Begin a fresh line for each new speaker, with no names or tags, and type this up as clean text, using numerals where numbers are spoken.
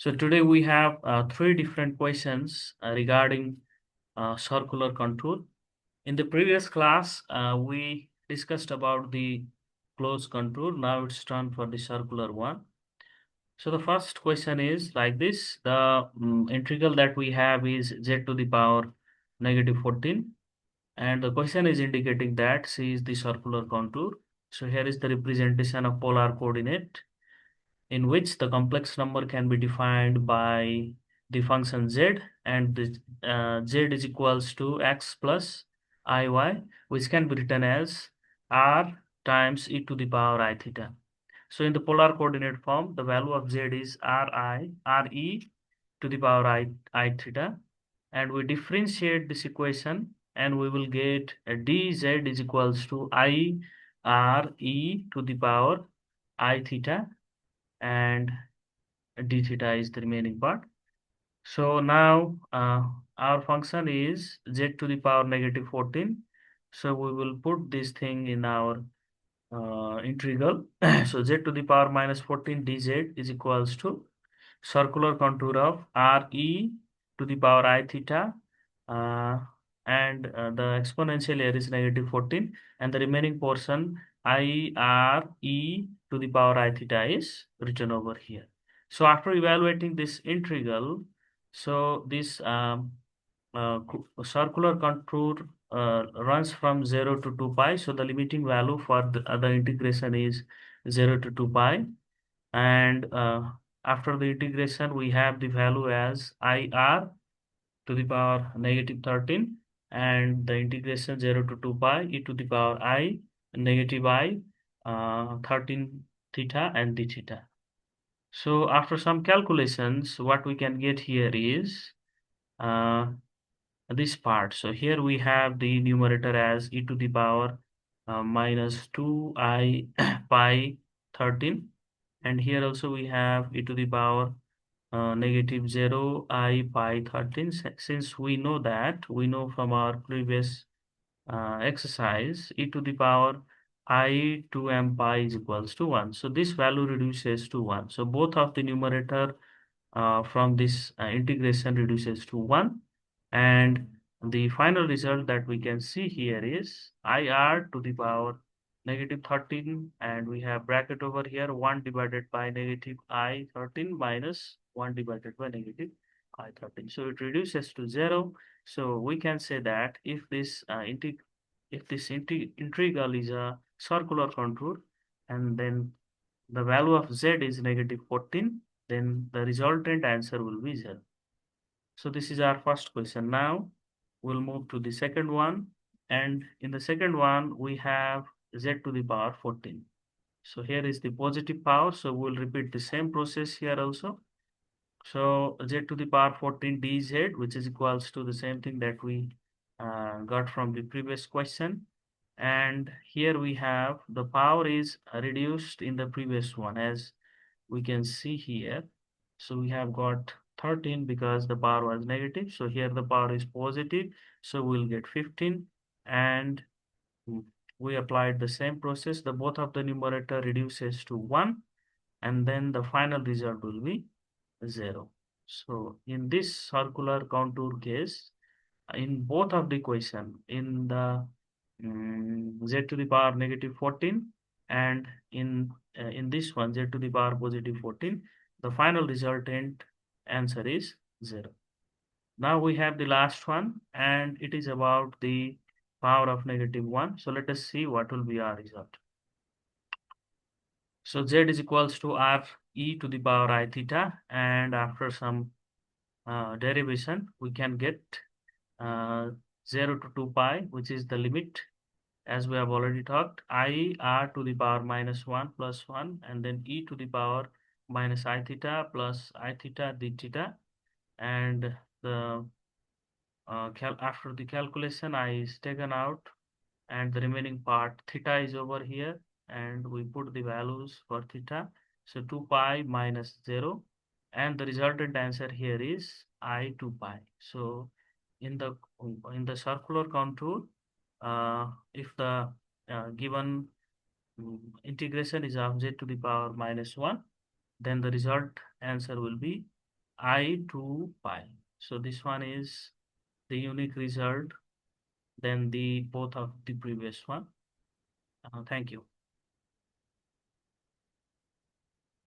So today we have three different questions regarding circular contour. In the previous class, we discussed about the closed contour. Now it's time for the circular one. So the first question is like this. The integral that we have is z to the power -14. And the question is indicating that C is the circular contour. So here is the representation of polar coordinate in which the complex number can be defined by the function z, and the, z is equals to x plus iy, which can be written as r times e to the power I theta. So in the polar coordinate form, the value of z is re to the power I theta, and we differentiate this equation and we will get a dz is equals to I r e to the power I theta, and d theta is the remaining part. So now our function is z to the power -14. So we will put this thing in our integral. So z to the power -14 dz is equals to circular contour of re to the power I theta, uh, and the exponential here is -14, and the remaining portion I r e to the power I theta is written over here. So after evaluating this integral, so this circular contour runs from 0 to 2 pi. So the limiting value for the integration is 0 to 2 pi. And after the integration, we have the value as IR to the power -13, and the integration 0 to 2 pi e to the power I negative I 13 theta and d theta. So after some calculations, what we can get here is uh, this part. So here we have the numerator as e to the power -2I pi 13, and here also we have e to the power -0 I pi 13. Since we know that, we know from our previous exercise, e to the power I 2m pi is equals to 1. So this value reduces to 1. So both of the numerator from this integration reduces to 1, and the final result that we can see here is IR to the power -13, and we have bracket over here 1 divided by negative I 13 minus 1 divided by negative I 13. So it reduces to 0. So we can say that if this integral is a circular contour, and then the value of z is -14, then the resultant answer will be 0. So this is our first question. Now we'll move to the second one. And in the second one, we have z to the power 14. So here is the positive power. So we'll repeat the same process here also. So z to the power 14 dz, which is equals to the same thing that we got from the previous question. And here we have the power is reduced in the previous one, as we can see here. So we have got 13 because the power was negative. So here the power is positive. So we'll get 15. And we applied the same process. The both of the numerator reduces to 1. And then the final result will be 0. So in this circular contour case, in both of the equation, in the z to the power -14, and in this one z to the power +14, the final resultant answer is 0. Now we have the last one, and it is about the power of -1. So let us see what will be our result. So z is equals to r e to the power I theta, and after some derivation, we can get 0 to 2 pi, which is the limit, as we have already talked, I r to the power -1 plus 1, and then e to the power minus I theta plus I theta d theta. And the after the calculation, I is taken out, and the remaining part theta is over here, and we put the values for theta. So 2 pi minus 0, and the resultant answer here is I 2 pi. So in the circular contour, if the given integration is of z to the power -1, then the result answer will be I to pi. So this one is the unique result than the both of the previous one. Thank you.